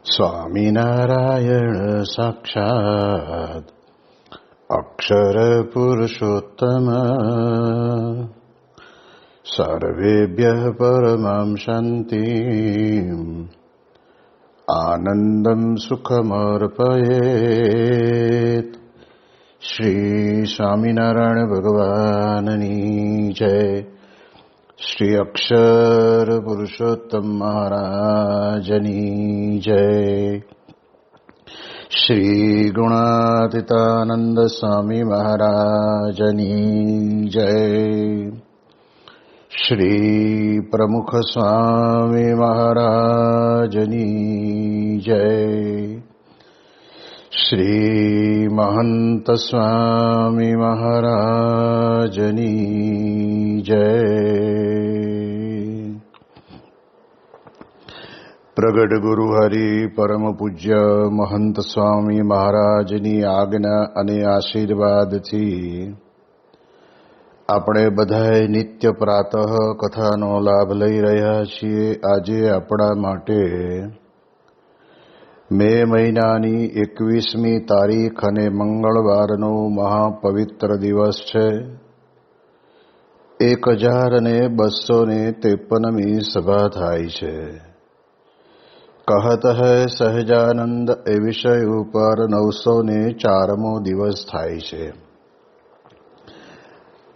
સ્વામિનારાયણ સાક્ષાત્ અક્ષર પુરુષોત્તમ સર્વેભ્યઃ પરમાં શાંતિં આનંદં સુખમર્પયેત. શ્રી સ્વામિનારાયણ ભગવાનની જય. શ્રી અક્ષર પુરુષોત્તમ મહારાજની જય. શ્રી ગુણાતીતાનંદ સ્વામી મહારાજની જય. શ્રી પ્રમુખ સ્વામી મહારાજની જય. શ્રી મહંત સ્વામી મહારાજની જય. પ્રગટ ગુરુ હરિ પરમ પૂજ્ય મહંત સ્વામી મહારાજની આજ્ઞા અને આશીર્વાદથી આપણે બધાએ નિત્ય પ્રાતઃ કથાનો લાભ લઈ રહ્યા છીએ. આજે આપણા માટે મે મહિનાની 21મી તારીખ અને મંગળવારનો મહાપવિત્ર દિવસ છે. 1253મી સભા થાય છે. કહત હૈ સહજાનંદ એ વિષય ઉપર 904મો દિવસ થાય છે.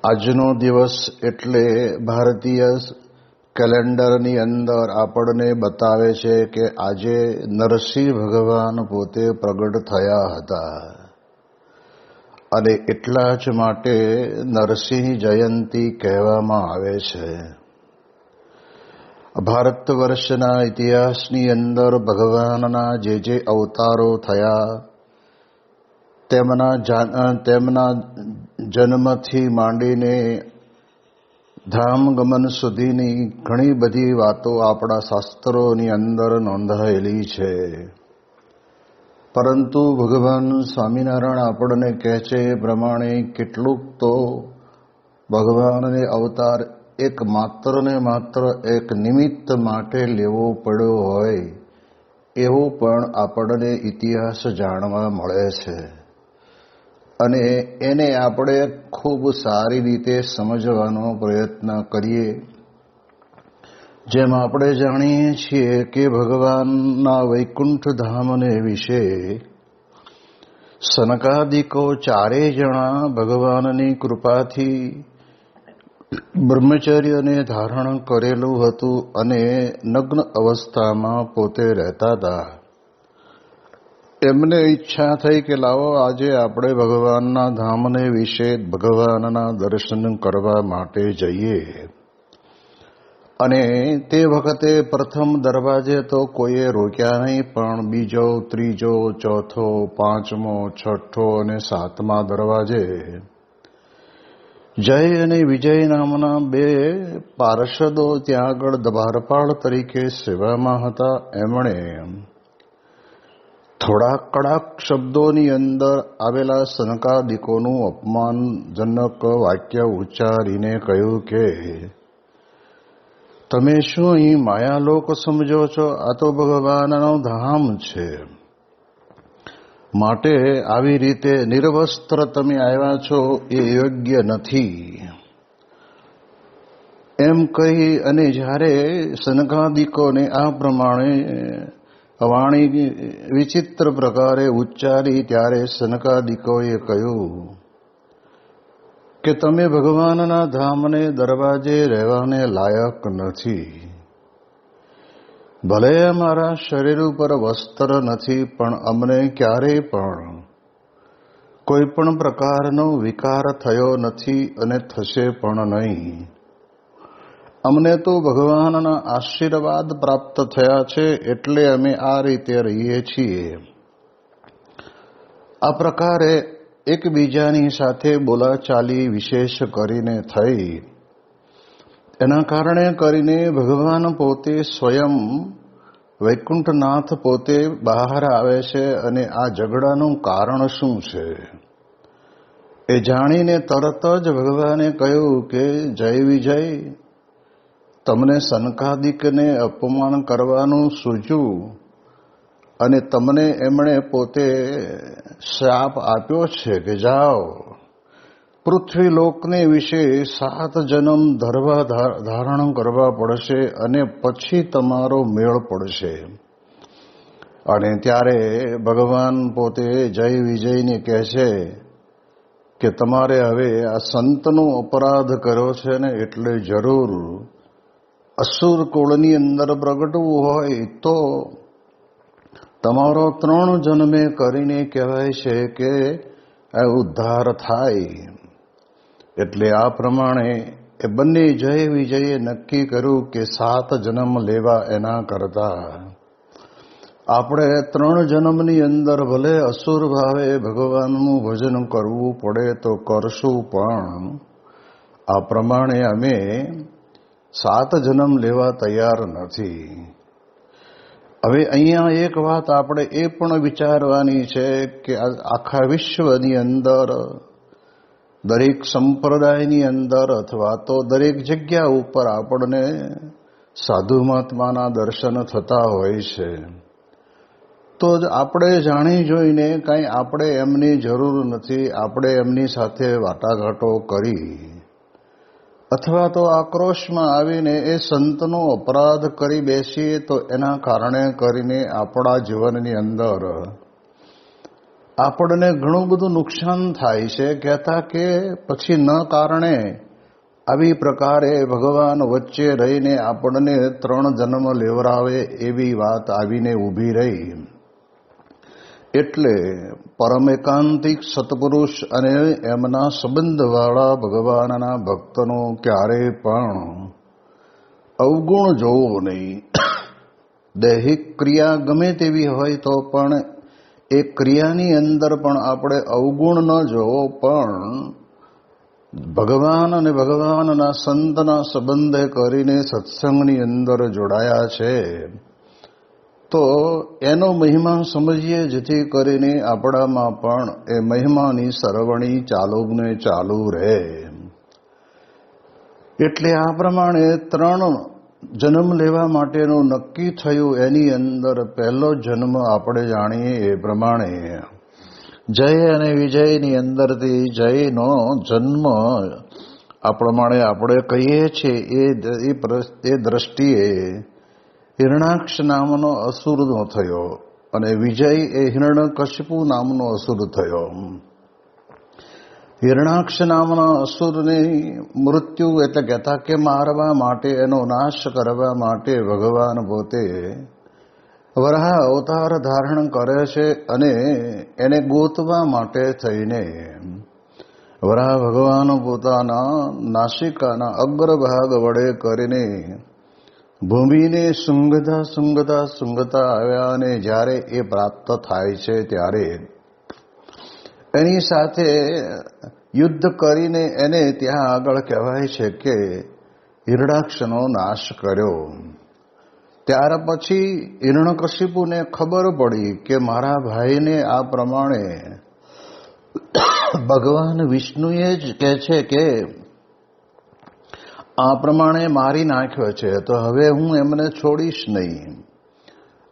આજનો દિવસ એટલે ભારતીય કેલેન્ડરની અંદર આપણને બતાવે છે કે આજે નરસિંહ ભગવાન પોતે પ્રગટ થયા હતા અને એટલા જ માટે નરસિંહ જયંતી કહેવામાં આવે છે. ભારત વર્ષના ઇતિહાસની અંદર ભગવાનના જે અવતારો થયા તેમના જન્મથી માંડીને ધામ ગમન સુધીની ઘણી બધી વાતો આપણા શાસ્ત્રોની અંદર નોંધાયેલી છે. પરંતુ ભગવાન સ્વામિનારાયણ આપણને કહે છે એ પ્રમાણે કેટલુંક તો ભગવાનને અવતાર એક માત્ર ને માત્ર એક નિમિત્ત માટે લેવો પડ્યો હોય એવો પણ આપણને ઇતિહાસ જાણવા મળે છે. અને એને આપણે ખૂબ સારી રીતે સમજવાનો પ્રયત્ન કરીએ. જેમ આપણે જાણીએ છીએ કે ભગવાનના વૈકુંઠ ધામને વિશે સનકાદિકો ચારેય જણા ભગવાનની કૃપાથી બ્રહ્મચર્યને ધારણ કરેલું હતું અને નગ્ન અવસ્થામાં પોતે રહેતા હતા. એમને ઈચ્છા થઈ કે લાવો આજે આપણે ભગવાનના ધામને વિશે ભગવાનના દર્શન કરવા માટે જઈએ. અને તે વખતે પ્રથમ દરવાજે તો કોઈએ રોક્યા નહીં, પણ બીજો, ત્રીજો, ચોથો, પાંચમો, છઠ્ઠો અને સાતમા દરવાજે જય અને વિજય નામના બે પાર્ષદો ત્યાં આગળ દ્વારપાળ તરીકે સેવામાં હતા. એમણે થોડા કડક શબ્દોની અંદર આવેલા સનકાદિકોનું અપમાનજનક વાક્ય ઉચ્ચારીને કહ્યું કે તમે શું અહીં માયાલોક સમજો છો? આ તો ભગવાનનું ધામ છે. માટે આવી રીતે નિર્વસ્ત્ર તમે આવ્યા છો એ યોગ્ય નથી. એમ કહી અને જ્યારે સનકાદિકોને આ પ્રમાણે વાણી વિચિત્ર પ્રકારે ઉચ્ચારી ત્યારે સનકાદિકોએ કહ્યું કે તમે ભગવાનના ધામને દરવાજે રહેવાને લાયક નથી. ભલે અમારા શરીર ઉપર વસ્ત્ર નથી, પણ અમને ક્યારેય પણ કોઈ પણ પ્રકારનો વિકાર થયો નથી અને થશે પણ નહીં. અમને તો ભગવાનના આશીર્વાદ પ્રાપ્ત થયા છે એટલે અમે આ રીતે રહીએ છીએ. આ પ્રકારે એકબીજાની સાથે બોલાચાલી વિશેષ કરીને થઈ. એના કારણે કરીને ભગવાન પોતે સ્વયં વૈકુંઠનાથ પોતે બહાર આવે છે અને આ ઝઘડાનું કારણ શું છે એ જાણીને તરત જ ભગવાને કહ્યું કે જય વિજય, તમને સનકાદિકને અપમાન કરવાનું સૂઝ્યું અને તમને એમણે પોતે શાપ આપ્યો છે કે જાઓ પૃથ્વી લોકને વિશે 7 જન્મ ધારણ કરવા પડશે અને પછી તમારો મેળ પડશે. અને ત્યારે ભગવાન પોતે જય વિજયને કહે છે કે તમારે હવે આ સંતનો અપરાધ કર્યો છે ને એટલે જરૂર અસુર કુળની અંદર પ્રગટવું હોય તો તમારો 3 જન્મે કરીને કહેવાય છે કે આ ઉદ્ધાર થાય. એટલે આ પ્રમાણે એ બંને જય વિજયે નક્કી કર્યું કે 7 જન્મ લેવા એના કરતા આપણે 3 જન્મની અંદર ભલે અસુર ભાવે ભગવાનનું ભજન કરવું પડે તો કરશું, પણ આ પ્રમાણે અમે 7 જન્મ લેવા તૈયાર નથી. હવે અહીંયા એક વાત આપણે એ પણ વિચારવાની છે કે આખા વિશ્વની અંદર દરેક સંપ્રદાયની અંદર અથવા તો દરેક જગ્યા ઉપર આપણને સાધુ મહાત્માના દર્શન થતા હોય છે. તો આપણે જાણી જોઈને કાંઈ આપણે એમની જરૂર નથી. આપણે એમની સાથે વાટાઘાટો કરી અથવા તો આક્રોશમાં આવીને એ સંતનો અપરાધ કરી બેસીએ તો એના કારણે કરીને આપણા જીવનની અંદર આપણને ઘણું બધું નુકસાન થાય છે. કહેતા કે પછી ન કારણે આવી પ્રકારે ભગવાન વચ્ચે રહીને આપણને 3 જન્મ લેવરાવે એવી વાત આવીને ઊભી રહી. એટલે પરમ એકાંતિક સત્પુરુષ અને એમના સંબંધવાળા ભગવાનના ભક્તનો ક્યારેય પણ અવગુણ જોવો નહીં. દૈહિક ક્રિયા ગમે તેવી હોય તો પણ એ ક્રિયાની અંદર પણ આપણે અવગુણ ન જોવો, પણ ભગવાન અને ભગવાનના સંતના સંબંધે કરીને સત્સંગની અંદર જોડાયા છે તો એનો મહિમા સમજીએ, જેથી કરીને આપણામાં પણ એ મહિમાની સરવણી ચાલુ રહે. એટલે આ પ્રમાણે 3 જન્મ લેવા માટેનું નક્કી થયું. એની અંદર પહેલો જન્મ આપણે જાણીએ એ પ્રમાણે જય અને વિજયની અંદરથી જયનો જન્મ આ પ્રમાણે આપણે કહીએ છીએ એ દ્રષ્ટિએ હિરણાક્ષ નામનો અસુરનો થયો અને વિજય એ હિરણ્યકશિપુ નામનો અસુર થયો. હિરણાક્ષ નામના અસુરની મૃત્યુ એટલે કહેતા કે મારવા માટે, એનો નાશ કરવા માટે ભગવાન પોતે વરાહ અવતાર ધારણ કરે છે અને એને ગોતવા માટે થઈને વરાહ ભગવાન પોતાના નાસિકાના અગ્રભાગ વડે કરીને ભૂમિને સૂંઘતા આવ્યા અને જ્યારે એ પ્રાપ્ત થાય છે ત્યારે એની સાથે યુદ્ધ કરીને એને ત્યાં આગળ કહેવાય છે કે હિરણાક્ષનો નાશ કર્યો. ત્યાર પછી હિરણ્યકશિપુને ખબર પડી કે મારા ભાઈને આ પ્રમાણે ભગવાન વિષ્ણુએ જ કહે છે કે આ પ્રમાણે મારી નાખ્યો છે, તો હવે હું એમને છોડીશ નહીં.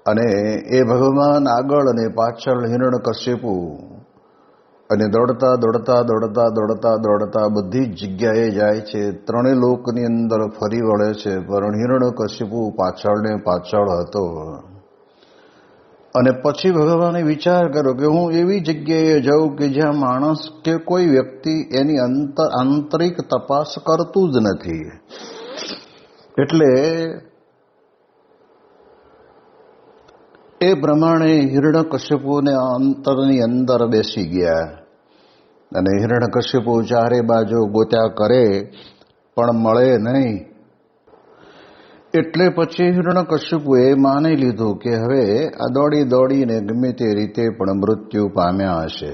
અને એ ભગવાન આગળ અને પાછળ હિરણ્યકશિપુ અને દોડતા બધી જ જગ્યાએ જાય છે. 3 લોકની અંદર ફરી વળે છે, પણ હિરણ્યકશિપુ પાછળ ને પાછળ હતો. અને પછી ભગવાને વિચાર કર્યો કે હું એવી જગ્યાએ જાઉં કે જ્યાં માણસ કે કોઈ વ્યક્તિ એની આંતરિક તપાસ કરતું જ નથી. એટલે એ પ્રમાણે હિરણ્યકશિપુને અંતરની અંદર બેસી ગયા અને હિરણ્યકશિપુ ચારે બાજુ ગોત્યા કરે પણ મળે નહીં. એટલે પછી હિરણ્યકશિપુએ માની લીધું કે હવે આ દોડીને ગમે તે રીતે પણ મૃત્યુ પામ્યા હશે.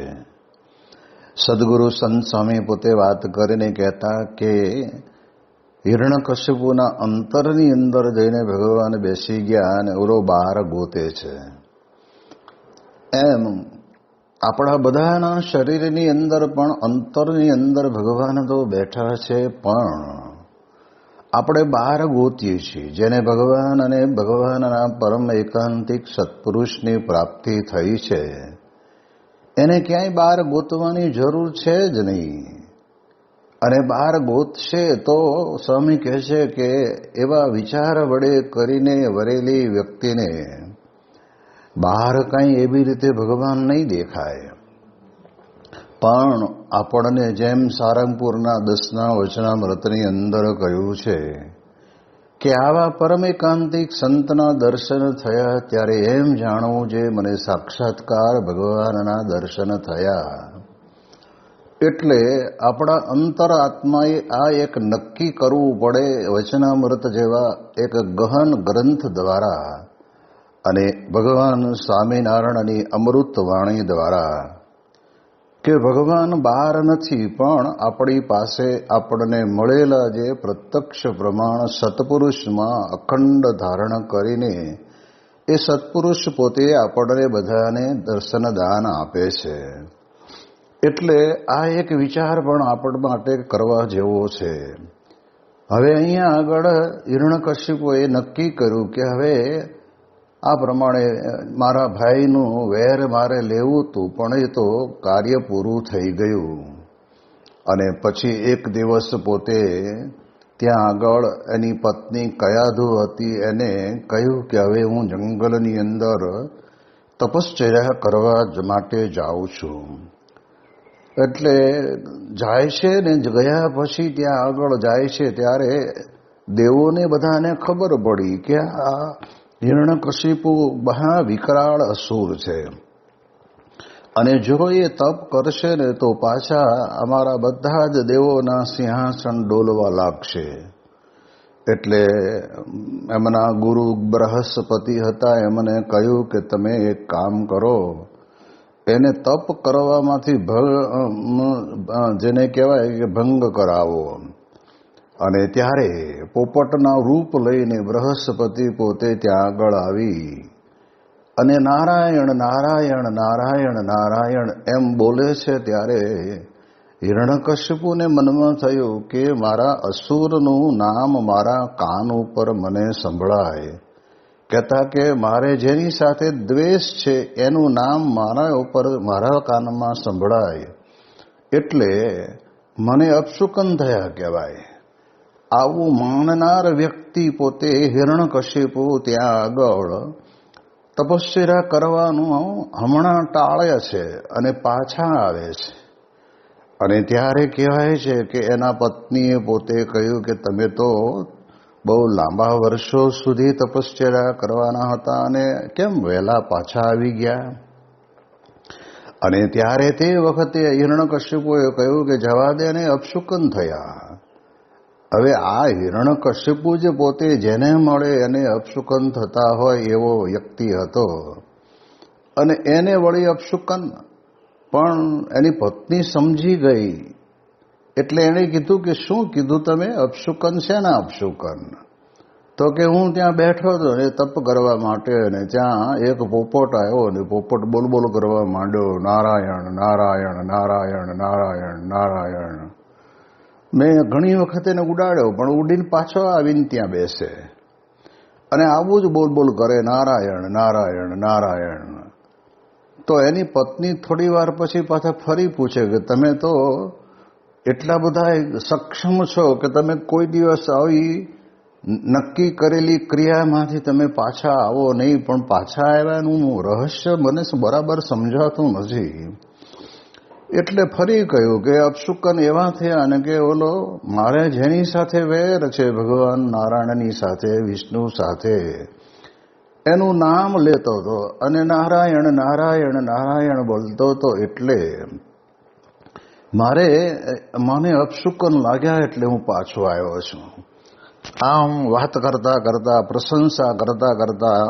સદગુરુ સંત સ્વામી પોતે વાત કરીને કહેતા કે હિરણ્યકશિપુના અંતરની અંદર જઈને ભગવાન બેસી ગયા અને ઓલો બહાર ગોતે છે. એમ આપણા બધાના શરીરની અંદર પણ અંતરની અંદર ભગવાન તો બેઠા છે, પણ આપણે બહાર ગોતીએ છીએ, જેને ભગવાન અને ભગવાનના પરમ એકાંતિક સત્પુરુષની પ્રાપ્તિ થઈ છે, એને ક્યાંય બહાર ગોતવાની જરૂર છે જ નહીં. અને બહાર ગોતશે તો સ્વામી કહે છે કે એવા વિચાર વડે કરીને વરેલી વ્યક્તિને બહાર કાંઈ એવી રીતે ભગવાન નહીં દેખાય. પણ આપણને જેમ સારંગપુરના 10ના વચનામૃતની અંદર કહ્યું છે કે આવા પરમ એકાંતિક સંતના દર્શન થયા ત્યારે એમ જાણવું જે મને સાક્ષાત્કાર ભગવાનના દર્શન થયા. એટલે આપણા અંતરાત્માએ આ એક નક્કી કરવું પડે વચનામૃત જેવા એક ગહન ગ્રંથ દ્વારા અને ભગવાન સ્વામિનારાયણની અમૃત વાણી દ્વારા કે ભગવાન બહાર નથી, પણ આપણી પાસે આપણને મળેલા જે પ્રત્યક્ષ પ્રમાણ સત્પુરુષમાં અખંડ ધારણ કરીને એ સત્પુરુષ પોતે આપણને બધાને દર્શન દાન આપે છે. એટલે આ એક વિચાર પણ આપણ માટે કરવા જેવો છે. હવે અહીંયા આગળ હિરણ્યકશિપુએ નક્કી કર્યું કે હવે આ પ્રમાણે મારા ભાઈનું વેર મારે લેવું હતું, પણ એ તો કાર્ય પૂરું થઈ ગયું. અને પછી એક દિવસ પોતે ત્યાં આગળ એની પત્ની કયાધુ હતી એને કહ્યું કે હવે હું જંગલની અંદર તપશ્ચર્યા કરવા માટે જાઉં છું. એટલે જાય છે ને ગયા પછી ત્યાં આગળ જાય છે ત્યારે દેવોને બધાને ખબર પડી કે આ હિરણ્યકશિપુ મહા વિકરાળ અસુર છે અને જો એ તપ કરશે ને તો પાછા અમારા બધા જ દેવોના સિંહાસન ડોલવા લાગશે. એટલે એમના ગુરુ બૃહસ્પતિ હતા, એમને કહ્યું કે તમે એક કામ કરો, એને તપ કરવામાંથી જેને કહેવાય કે ભંગ કરાવો. અને ત્યારે પોપટના રૂપ લઈને બૃહસ્પતિ પોતે ત્યાં આગળ આવી અને નારાયણ નારાયણ નારાયણ નારાયણ એમ બોલે છે. ત્યારે હિરણ્યકશિપુને મનમાં થયું કે મારા અસુરનું નામ મારા કાન ઉપર મને સંભળાય, કહેતા કે મારે જેની સાથે દ્વેષ છે એનું નામ મારા ઉપર મારા કાનમાં સંભળાય એટલે મને અપશુકન થયા કહેવાય. આવું માનનાર વ્યક્તિ પોતે હિરણ્યકશિપુ ત્યાં આગળ તપશ્ચર્યા કરવાનું હમણાં ટાળે છે અને પાછા આવે છે. અને ત્યારે કહેવાય છે કે એના પત્નીએ પોતે કહ્યું કે તમે તો બહુ લાંબા વર્ષો સુધી તપશ્ચર્યા કરવાના હતા અને કેમ વહેલા પાછા આવી ગયા. અને ત્યારે તે વખતે હિરણ્યકશિપુએ કહ્યું કે જવા દે ને અપશુકન થયા. હવે આ હિરણ્યકશિપુ જે પોતે જેને મળે એને અપશુકન થતા હોય એવો વ્યક્તિ હતો અને એને વળી અપશુકન. પણ એની પત્ની સમજી ગઈ એટલે એણે કીધું કે શું કીધું તમે, અપશુકન છે ને અપશુકન? તો કે હું ત્યાં બેઠો હતો ને તપ કરવા માટે અને ત્યાં એક પોપટ આવ્યો ને પોપટ બોલ કરવા માંડ્યો, નારાયણ નારાયણ નારાયણ નારાયણ નારાયણ. મેં ઘણી વખત એને ઉડાડ્યો પણ ઉડીને પાછો આવીને ત્યાં બેસે અને આવું જ બોલ કરે, નારાયણ નારાયણ નારાયણ. તો એની પત્ની થોડી વાર પછી પાછા ફરી પૂછે કે તમે તો એટલા બધા સક્ષમ છો કે તમે કોઈ દિવસ આવી નક્કી કરેલી ક્રિયામાંથી તમે પાછા આવો નહીં, પણ પાછા આવ્યાનું રહસ્ય મને બરાબર સમજાતું નથી. એટલે ફરી કહ્યું કે અપશુકન એવા થયા અને કે ઓલો મારે જેની સાથે વેર છે ભગવાન નારાયણની સાથે, વિષ્ણુ સાથે, એનું નામ લેતો હતો અને નારાયણ નારાયણ નારાયણ બોલતો હતો એટલે મને અપશુકન લાગ્યા એટલે હું પાછો આવ્યો છું. આમ વાત કરતા કરતા પ્રશંસા કરતા કરતા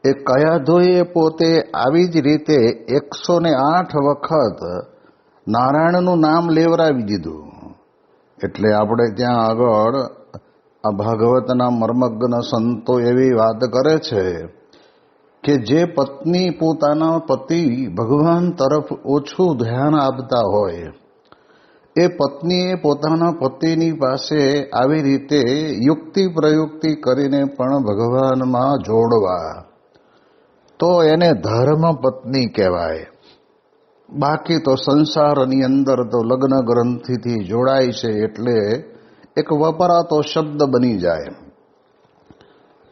એ કયાધુએ પોતે આવી જ રીતે 108 વખત નારાયણનું નામ લેવરાવી દીધું. એટલે આપણે ત્યાં આગળ આ ભાગવતના મર્મજ્ઞ સંતો એવી વાત કરે છે કે જે પત્ની પોતાના પતિ ભગવાન તરફ ઓછું ધ્યાન આપતા હોય એ પત્નીએ પોતાના પતિની પાસે આવી રીતે યુક્તિ પ્રયુક્તિ કરીને પણ ભગવાનમાં જોડવા, તો એને ધર્મ પત્ની કહેવાય. બાકી તો સંસારની અંદર તો લગ્ન ગ્રંથિથી જોડાય છે એટલે એક વપરાતો શબ્દ બની જાય.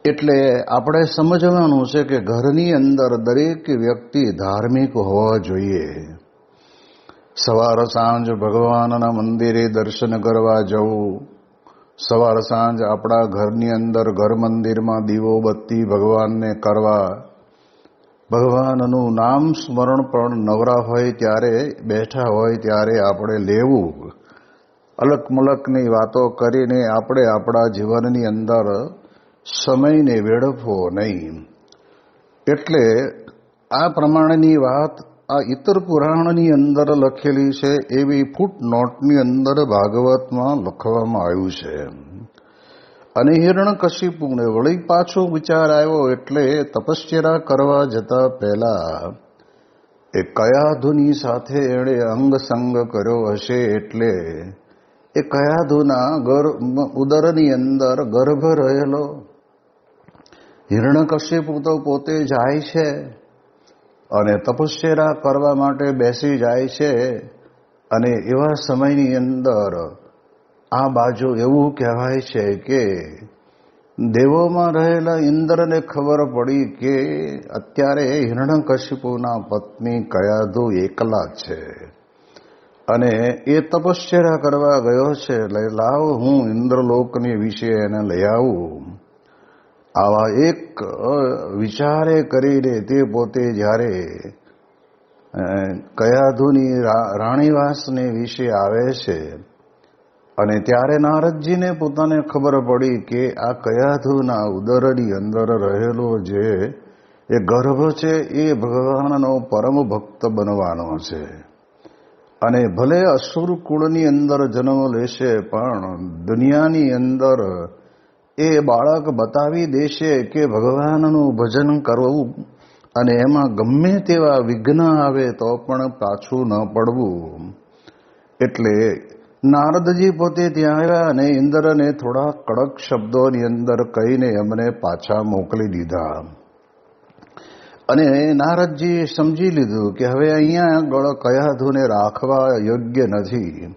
એટલે આપણે સમજવાનું છે કે ઘરની અંદર દરેક વ્યક્તિ ધાર્મિક હોવા જોઈએ. સવાર સાંજ ભગવાનના મંદિરે દર્શન કરવા જવું, સવાર સાંજ આપણા ઘરની અંદર ઘર મંદિરમાં દીવો બત્તી ભગવાનને કરવા, ભગવાનનું નામ સ્મરણ પણ નવરા હોય ત્યારે, બેઠા હોય ત્યારે આપણે લેવું. અલક મલકની વાતો કરીને આપણે આપણા જીવનની અંદર સમયને વેડફવો નહીં. એટલે આ પ્રમાણેની વાત આ ઇતર પુરાણની અંદર લખેલી છે. એવી ફૂટનોટની અંદર ભાગવતમાં લખવામાં આવ્યું છે. અને હિરણ્યકશિપુને વળી પાછો વિચાર આવ્યો. એટલે તપશ્ચર્યા કરવા જતા પહેલા એ કયાધુની સાથે એણે અંગસંગ કર્યો હશે. એટલે એ કયાધુના ઉદરની અંદર ગર્ભ રહેલો. હિરણ્યકશિપુ તો પોતે જાય છે અને તપશ્ચર્યા કરવા માટે બેસી જાય છે. અને એવા સમયની અંદર આ બાજુ એવું કહેવાય છે કે દેવોમાં રહેલા ઇન્દ્રને ખબર પડી કે અત્યારે હિરણ્યકશિપુના પત્ની કયાધુ એકલા છે અને એ તપશ્ચર્યા કરવા ગયો છે. લાવ હું ઇન્દ્રલોકની વિશે એને લઈ આવું. આવા એક વિચારે કરીને તે પોતે જ્યારે કયાધુની રાણીવાસને વિશે આવે છે અને ત્યારે નારદજીને પોતાને ખબર પડી કે આ કયાધુના ઉદરની અંદર રહેલો જે એ ગર્ભ છે એ ભગવાનનો પરમ ભક્ત બનવાનો છે. અને ભલે અસુર કુળની અંદર જન્મ લેશે પણ દુનિયાની અંદર એ બાળક બતાવી દેશે કે ભગવાનનું ભજન કરવું અને એમાં ગમે તેવા વિઘ્ન આવે તો પણ પાછું ન પડવું. એટલે નારદજી પોતે ત્યાં આવ્યા અને ઇન્દ્રને થોડા કડક શબ્દોની અંદર કહીને એમને પાછા મોકલી દીધા. અને નારદજીએ સમજી લીધું કે હવે અહીંયા કયાધુને રાખવા યોગ્ય નથી.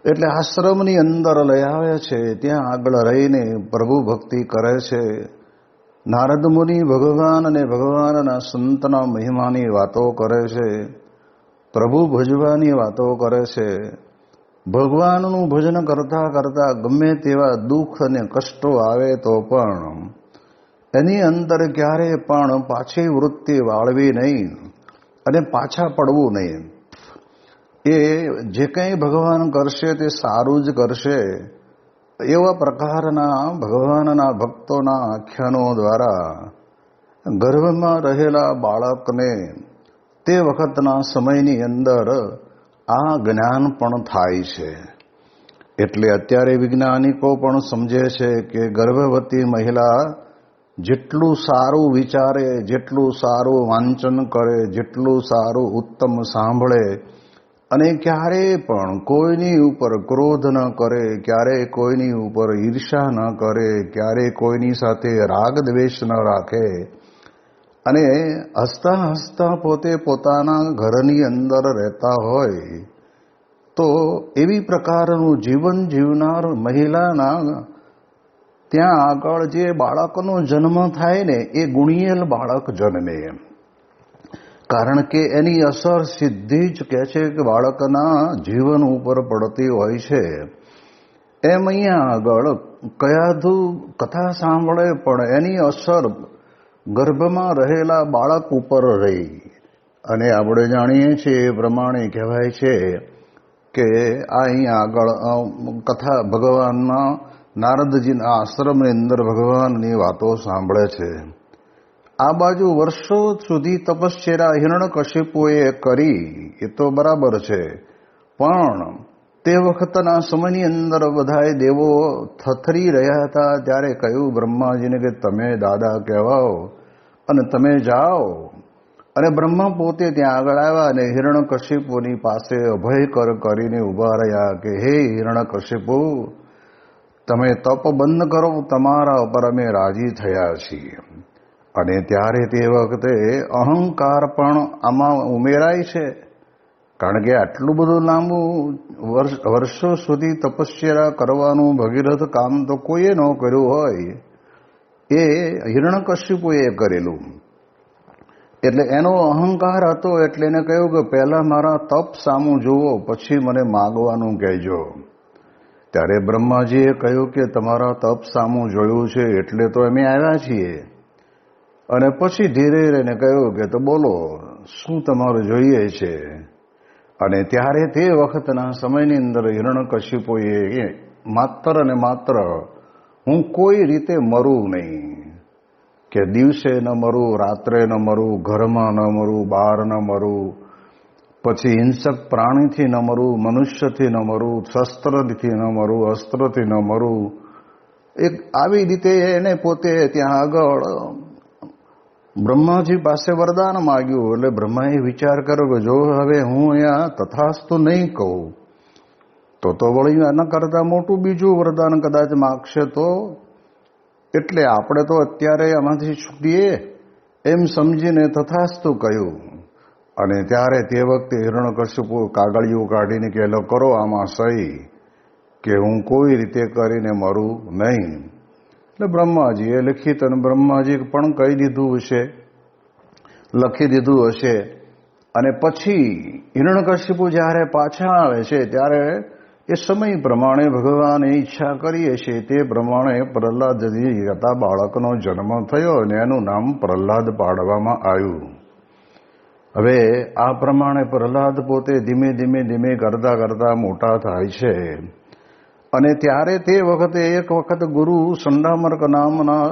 એટલે આશ્રમની અંદર લઈ આવે છે. ત્યાં આગળ રહીને પ્રભુ ભક્તિ કરે છે. નારદ મુનિ ભગવાન અને ભગવાનના સંતના મહિમાની વાતો કરે છે. પ્રભુ ભજવાની વાતો કરે છે. ભગવાનનું ભજન કરતા કરતા ગમે તેવા દુઃખ અને કષ્ટો આવે તો પણ એની અંદર ક્યારે પણ પાછી વૃત્તિ વાળવી નહીં અને પાછા પડવું નહીં. એ જે કંઈ ભગવાન કરશે તે સારું જ કરશે. એવા પ્રકારના ભગવાનના ભક્તોના આખ્યાનો દ્વારા ગર્ભમાં રહેલા બાળકને તે વખતના સમયની અંદર આ જ્ઞાન પણ થાય છે. એટલે અત્યારે વૈજ્ઞાનિકો પણ સમજે છે કે ગર્ભવતી મહિલા જેટલું સારું વિચારે, જેટલું સારું વાંચન કરે, જેટલું સારું ઉત્તમ સાંભળે અને ક્યારેય પણ કોઈની ઉપર ક્રોધ ન કરે, ક્યારેય કોઈની ઉપર ઈર્ષા ન કરે, ક્યારેય કોઈની સાથે રાગ દ્વેષ ન રાખે અને હસતા હસતા પોતે પોતાના ઘરની અંદર રહેતા હોય તો એવી પ્રકારનું જીવન જીવનાર મહિલાના ત્યાં આગળ જે બાળકનો જન્મ થાય ને એ ગુણિયેલ બાળક જન્મે. કારણ કે એની અસર સીધી જ કહે છે કે બાળકના જીવન ઉપર પડતી હોય છે. એમ અહીંયા આગળ કયાધુ કથા સાંભળે પણ એની અસર ગર્ભમાં રહેલા બાળક ઉપર રહી. અને આપણે જાણીએ છીએ એ પ્રમાણે કહેવાય છે કે આ અહીંયા આગળ કથા ભગવાનના નારદજીના આશ્રમની અંદર ભગવાનની વાતો સાંભળે છે. આ બાજુ વર્ષો સુધી તપશ્ચર્યા હિરણ્યકશિપુએ કરી એ તો બરાબર છે, પણ તે વખતના સમયની અંદર બધાય દેવો થથરી રહ્યા હતા. ત્યારે કહ્યું બ્રહ્માજીને કે તમે દાદા કહેવાઓ અને તમે જાઓ અને બ્રહ્મા પોતે ત્યાં આગળ આવ્યા અને હિરણ્યકશિપુની પાસે અભય કરીને ઊભા રહ્યા કે હે હિરણ્યકશિપુ, તમે તપ બંધ કરો, તમારા ઉપર અમે રાજી થયા છીએ. અને ત્યારે તે વખતે અહંકાર પણ આમાં ઉમેરાય છે, કારણ કે આટલું બધું લાંબુ વર્ષો સુધી તપસ્યા કરવાનું ભગીરથ કામ તો કોઈએ ન કર્યું હોય, એ હિરણ્યકશિપુએ કરેલું. એટલે એનો અહંકાર હતો, એટલે એને કહ્યું કે પહેલા મારા તપ સામું જુઓ, પછી મને માગવાનું કહેજો. ત્યારે બ્રહ્માજીએ કહ્યું કે તમારા તપ સામું જોયું છે એટલે તો અમે આવ્યા છીએ. અને પછી ધીરે એને કહ્યું કે તો બોલો, શું તમારું જોઈએ છે? અને ત્યારે તે વખતના સમયની અંદર હિરણ્યકશિપુએ માત્ર ને માત્ર હું કોઈ રીતે મરું નહીં, કે દિવસે ન મરું, રાત્રે ન મરું, ઘરમાં ન મરું, બહાર ન મરું, પછી હિંસક પ્રાણીથી ન મરું, મનુષ્યથી ન મરું, શસ્ત્રથી ન મરું, અસ્ત્રથી ન મરું. એક આવી રીતે એને પોતે ત્યાં આગળ બ્રહ્માજી પાસે વરદાન માગ્યું. એટલે બ્રહ્માએ વિચાર કર્યો કે જો હવે હું અહીંયા તથાસ્તુ નહીં કહું તો વળી એના કરતાં મોટું બીજું વરદાન કદાચ માગશે તો, એટલે આપણે તો અત્યારે આમાંથી છૂટીએ એમ સમજીને તથાસ્તુ કહ્યું. અને ત્યારે તે વખતે હિરણ્યકશિપુ કાગળિયું કાઢીને કે લો કરો આમાં સહી, કે હું કોઈ રીતે કરીને મરું નહીં. એટલે બ્રહ્માજીએ લિખિત, અને બ્રહ્માજી પણ કહી દીધું હશે, લખી દીધું હશે. અને પછી હિરણ્યકશિપુ જ્યારે પાછા આવે છે ત્યારે એ સમય પ્રમાણે ભગવાને ઈચ્છા કરી હશે તે પ્રમાણે પ્રહલાદજી હતા બાળકનો જન્મ થયો અને એનું નામ પ્રહલાદ પાડવામાં આવ્યું. હવે આ પ્રમાણે પ્રહલાદ પોતે ધીમે ધીમે ધીમે કરતા કરતા મોટા થાય છે. અને ત્યારે તે વખતે એક વખત ગુરુ સંડામર્ક નામના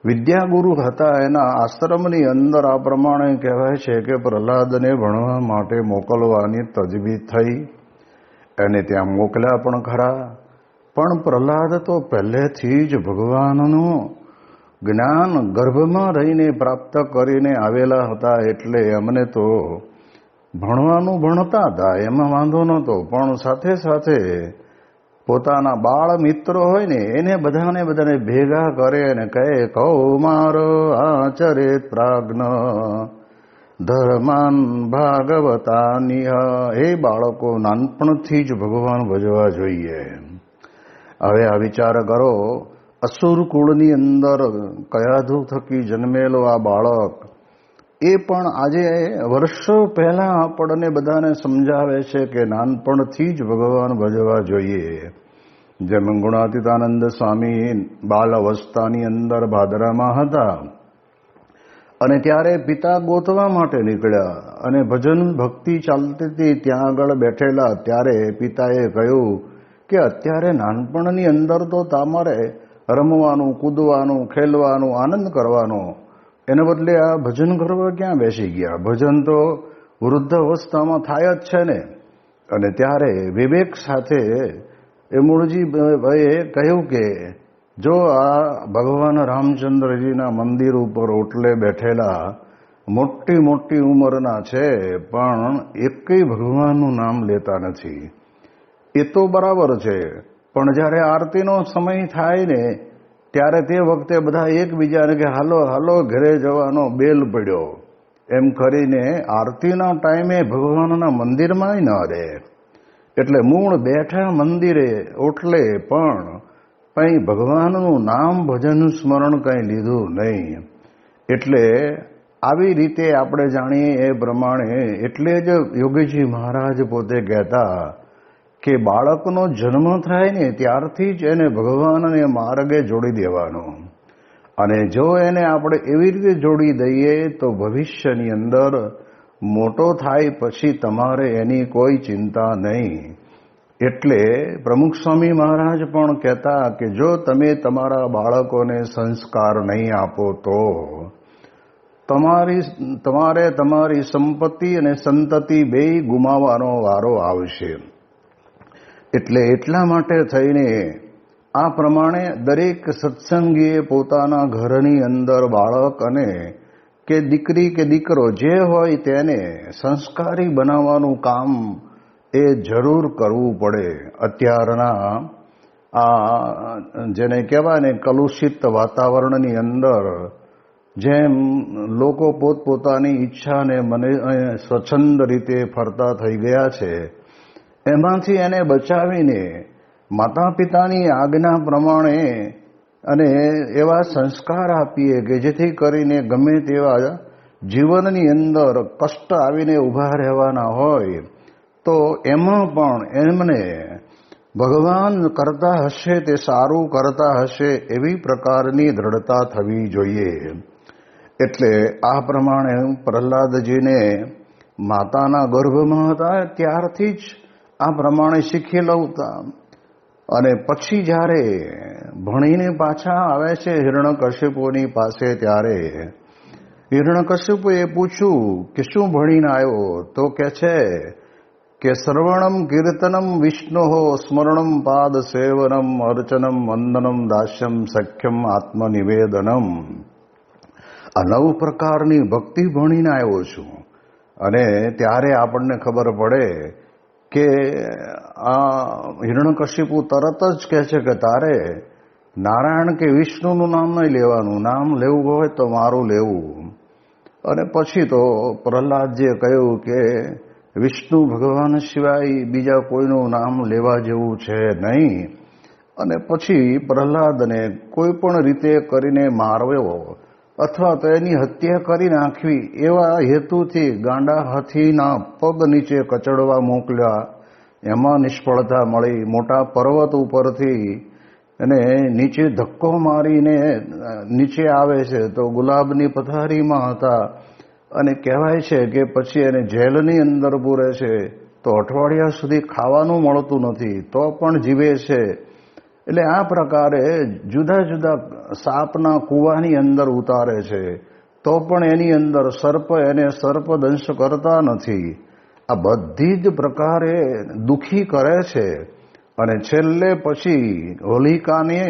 વિદ્યાગુરુ હતા, એના આશ્રમની અંદર આ પ્રમાણે કહેવાય છે કે પ્રહલાદને ભણવા માટે મોકલવાની તજવીજ થઈ. એને ત્યાં મોકલ્યા પણ ખરા, પણ પ્રહલાદ તો પહેલેથી જ ભગવાનનું જ્ઞાન ગર્ભમાં રહીને પ્રાપ્ત કરીને આવેલા હતા, એટલે એમને તો ભણવાનું ભણતા હતા, એમાં વાંધો નહોતો. પણ સાથે સાથે પોતાના બાળ મિત્રો હોય ને એને બધાને ભેગા કરે અને કહે કૌમાર આચરેત પ્રાજ્ઞ ધર્માન ભાગવતાનિહ. એ બાળકો નાનપણથી જ ભગવાન ભજવા જોઈએ. હવે આ વિચાર કરો, અસુર કુળની અંદર કયાધુ થકી જન્મેલો આ બાળક, એ પણ આજે વર્ષો પહેલા આપણને બધાને સમજાવે છે કે નાનપણથી જ ભગવાન ભજવા જોઈએ. જેમ ગુણાતીતાનંદ સ્વામી બાલ અવસ્થાની અંદર ભાદરામાં હતા અને ત્યારે પિતા ગોતવા માટે નીકળ્યા અને ભજન ભક્તિ ચાલતી હતી, ત્યાં આગળ બેઠેલા. ત્યારે પિતાએ કહ્યું કે અત્યારે નાનપણની અંદર તો તમારે રમવાનું, કૂદવાનું, ખેલવાનું, આનંદ કરવાનો, એને બદલે આ ભજન કરવા ક્યાં બેસી ગયા? ભજન તો વૃદ્ધ અવસ્થામાં થાય જ છે ને. અને ત્યારે વિવેક સાથે એ મૂળજીભાઈએ કહ્યું કે જો આ ભગવાન રામચંદ્રજીના મંદિર ઉપર ઓટલે બેઠેલા મોટી મોટી ઉંમરના છે, પણ એકેય ભગવાનનું નામ લેતા નથી, એ તો બરાબર છે. પણ જ્યારે આરતીનો સમય થાય ને ત્યારે તે વખતે બધા એકબીજાને કે હાલો હાલો ઘરે જવાનો બેલ પડ્યો એમ કરીને આરતીના ટાઈમે ભગવાનના મંદિરમાં ન રહે. એટલે મૂળ બેઠા મંદિરે ઓટલે પણ કંઈ ભગવાનનું નામ ભજન સ્મરણ કંઈ લીધું નહીં. એટલે આવી રીતે આપણે જાણીએ એ પ્રમાણે, એટલે જ યોગીજી મહારાજ પોતે કહેતા કે બાળકનો જન્મ થાય ને ત્યારથી જ એને ભગવાનને માર્ગે જોડી દેવાનો. અને જો એને આપણે એવી રીતે જોડી દઈએ તો ભવિષ્યની અંદર મોટો થાય પછી તમારે એની કોઈ ચિંતા નહીં. એટલે પ્રમુખ સ્વામી મહારાજ પણ કહેતા કે જો તમે તમારા બાળકોને સંસ્કાર નહીં આપો તો તમારે તમારી સંપત્તિ અને સંતતિ બેય ગુમાવવાનો વારો આવશે. એટલે એટલા માટે થઈને આ પ્રમાણે દરેક સત્સંગીએ પોતાના ઘરની અંદર બાળક અને કે દીકરી કે દીકરો જે હોય તેને સંસ્કારી બનાવવાનું કામ એ જરૂર કરવું પડે. અત્યારના આ જેને કહેવાય ને કલુષિત વાતાવરણની અંદર જેમ લોકો પોતપોતાની ઈચ્છાને મને સ્વચ્છંદ રીતે ફરતા થઈ ગયા છે, એમાંથી એને બચાવીને માતા પિતાની આજ્ઞા પ્રમાણે અને એવા સંસ્કાર આપીએ કે જેથી કરીને ગમે તેવા જીવનની અંદર કષ્ટ આવીને ઊભા રહેવાના હોય તો એમાં પણ એમને ભગવાન કરતા હશે તે સારું કરતા હશે એવી પ્રકારની દ્રઢતા થવી જોઈએ. એટલે આ પ્રમાણે પ્રહલાદજીને માતાના ગર્ભમાં હતા ત્યારથી જ આ પ્રમાણે શીખી લઉતા. અને પછી જ્યારે ભણીને પાછા આવે છે હિરણ્યકશિપુની પાસે, ત્યારે હિરણ્યકશિપુએ પૂછ્યું કે શું ભણીને આવ્યો? તો કે છે કે શ્રવણમ કીર્તનમ વિષ્ણોઃ સ્મરણમ પાદ સેવનમ અર્ચનમ વંદનમ દાસ્યમ સખ્યમ આત્મનિવેદનમ. આ 9 પ્રકારની ભક્તિ ભણીને આવ્યો છું. અને ત્યારે આપણને ખબર પડે કે આ હિરણ્યકશિપુ તરત જ કહે છે કે તારે નારાયણ કે વિષ્ણુનું નામ નહીં લેવાનું, નામ લેવું હોય તો મારું લેવું. અને પછી તો પ્રહલાદજીએ કહ્યું કે વિષ્ણુ ભગવાન સિવાય બીજા કોઈનું નામ લેવા જેવું છે નહીં. અને પછી પ્રહલાદને કોઈ પણ રીતે કરીને મારવ્યો અથવા તો એની હત્યા કરી નાખવી એવા હેતુથી ગાંડા હાથીના પગ નીચે કચડવા મોકલ્યા. એમાં નિષ્ફળતા મળી. મોટા પર્વત ઉપરથી અને નીચે ધક્કો મારીને નીચે આવે છે તો ગુલાબની પથારીમાં હતા. અને કહેવાય છે કે પછી એને જેલની અંદર પૂરે છે તો અઠવાડિયા સુધી ખાવાનું મળતું નથી તો પણ જીવે છે. એટલે આ પ્રકારે જુદા જુદા સાપના કૂવાની અંદર ઉતારે છે તો પણ એની અંદર સર્પ એને સર્પદંશ કરતા નથી. આ બધી જ પ્રકારે દુઃખી કરે છે. અને છેલ્લે પછી હોલિકાને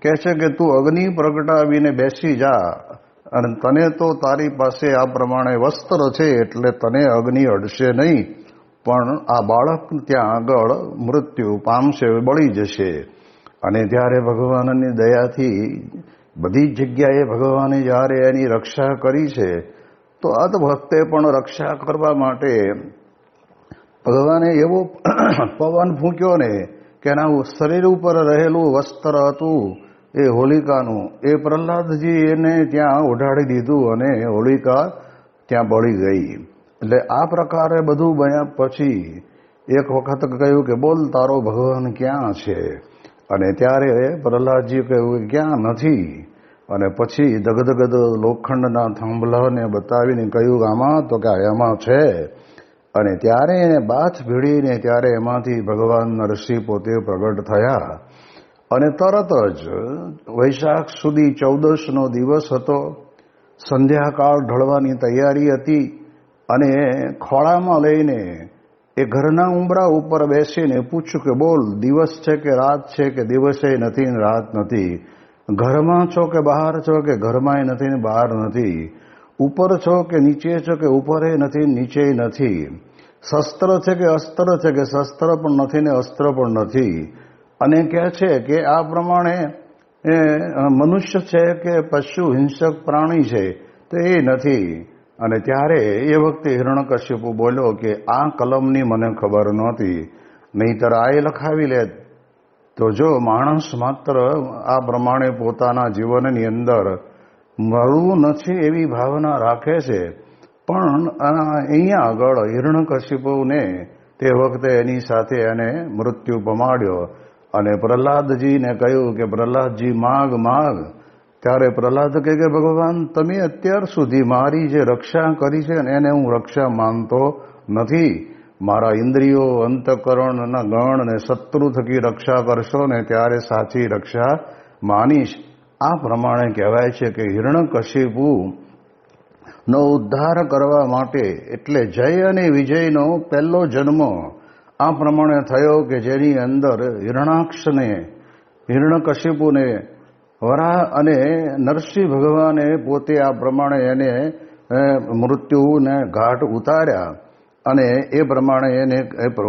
કહે છે કે તું અગ્નિ પ્રગટાવીને બેસી જા, અને તને તો તારી પાસે આ પ્રમાણે વસ્ત્ર છે એટલે તને અગ્નિ અડશે નહીં, પણ આ બાળક ત્યાં આગળ મૃત્યુ પામશે, બળી જશે. અને ત્યારે ભગવાનની દયાથી બધી જ જગ્યાએ ભગવાને જ્યારે એની રક્ષા કરી છે તો આ તો ભક્તે પણ રક્ષા કરવા માટે ભગવાને એવો પવન ફૂંક્યો ને કે એના શરીર ઉપર રહેલું વસ્ત્ર હતું એ હોલિકાનું, એ પ્રહલાદજી એને ત્યાં ઓઢાડી દીધું અને હોલિકા ત્યાં બળી ગઈ. એટલે આ પ્રકારે બધું બન્યા પછી એક વખત કહ્યું કે બોલ તારો ભગવાન ક્યાં છે? અને ત્યારે પ્રહલાદજી કહ્યું ક્યાં નથી. અને પછી દગદગદ લોખંડના થાંભલાને બતાવીને કહ્યું આમાં, તો કે એમાં છે. અને ત્યારે એને બાથ ભીડીને ત્યારે એમાંથી ભગવાન નરસિંહ પોતે પ્રગટ થયા. અને તરત જ વૈશાખ સુધી 14નો દિવસ હતો. સંધ્યાકાળ ઢળવાની તૈયારી હતી. અને ખોળામાં લઈને એ ઘરના ઉંબરા ઉપર બેસીને પૂછ્યું કે બોલ દિવસ છે કે રાત છે કે દિવસે નથી ને રાત નથી, ઘરમાં છો કે બહાર છો કે ઘરમાં નથી ને બહાર નથી, ઉપર છો કે નીચે છો કે ઉપરે નથી નીચે નથી, શસ્ત્ર છે કે અસ્ત્ર છે કે શસ્ત્ર પણ નથી ને અસ્ત્ર પણ નથી. અને કહે છે કે આ પ્રમાણે મનુષ્ય છે કે પશુ હિંસક પ્રાણી છે તો એ નથી. અને ત્યારે એ વખતે હિરણ્યકશિપુ બોલ્યો કે આ કલમની મને ખબર નહોતી, નહીંતર આ એ લખાવી લે. તો જો માણસ માત્ર આ પ્રમાણે પોતાના જીવનની અંદર મરવું નથી એવી ભાવના રાખે છે, પણ અહીંયા આગળ હિરણ્યકશિપુને તે વખતે એની સાથે એને મૃત્યુ પમાડ્યો. અને પ્રહલાદજીને કહ્યું કે પ્રહલાદજી માગ માગ. ત્યારે પ્રહલાદ કહે કે ભગવાન તમે અત્યાર સુધી મારી જે રક્ષા કરી છે એને હું રક્ષા માનતો નથી. મારા ઇન્દ્રિયો અંતઃકરણના ગણ અને શત્રુ થકી રક્ષા કરશો ને ત્યારે સાચી રક્ષા માનીશ. આ પ્રમાણે કહેવાય છે કે હિરણ્યકશિપુ નો ઉદ્ધાર કરવા માટે એટલે જય અને વિજયનો પહેલો જન્મ આ પ્રમાણે થયો કે જેની અંદર હિરણાક્ષને હિરણ્યકશિપુને વરાહ અને નરસિંહ ભગવાને પોતે આ પ્રમાણે એને મૃત્યુને ઘાટ ઉતાર્યા અને એ પ્રમાણે એને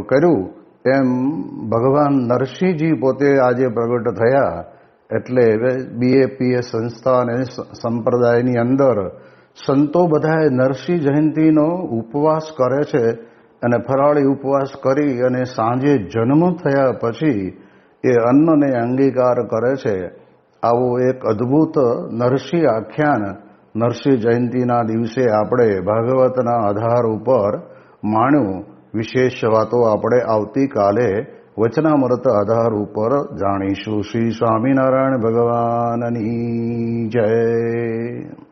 કર્યું, એમ ભગવાન નરસિંહજી પોતે આજે પ્રગટ થયા. એટલે બીએપીએ સંસ્થા અને સંપ્રદાયની અંદર સંતો બધાએ નરસિંહ જયંતીનો ઉપવાસ કરે છે અને ફરાળી ઉપવાસ કરી અને સાંજે જન્મ થયા પછી એ અન્નને અંગીકાર કરે છે. આવું એક અદ્ભુત નરસિંહ આખ્યાન નરસિંહ જયંતીના દિવસે આપણે ભાગવતના આધાર ઉપર માણ્યું. વિશેષ વાતો આપણે આવતીકાલે વચનામૃત આધાર ઉપર જાણીશું. શ્રી સ્વામિનારાયણ ભગવાનની જય.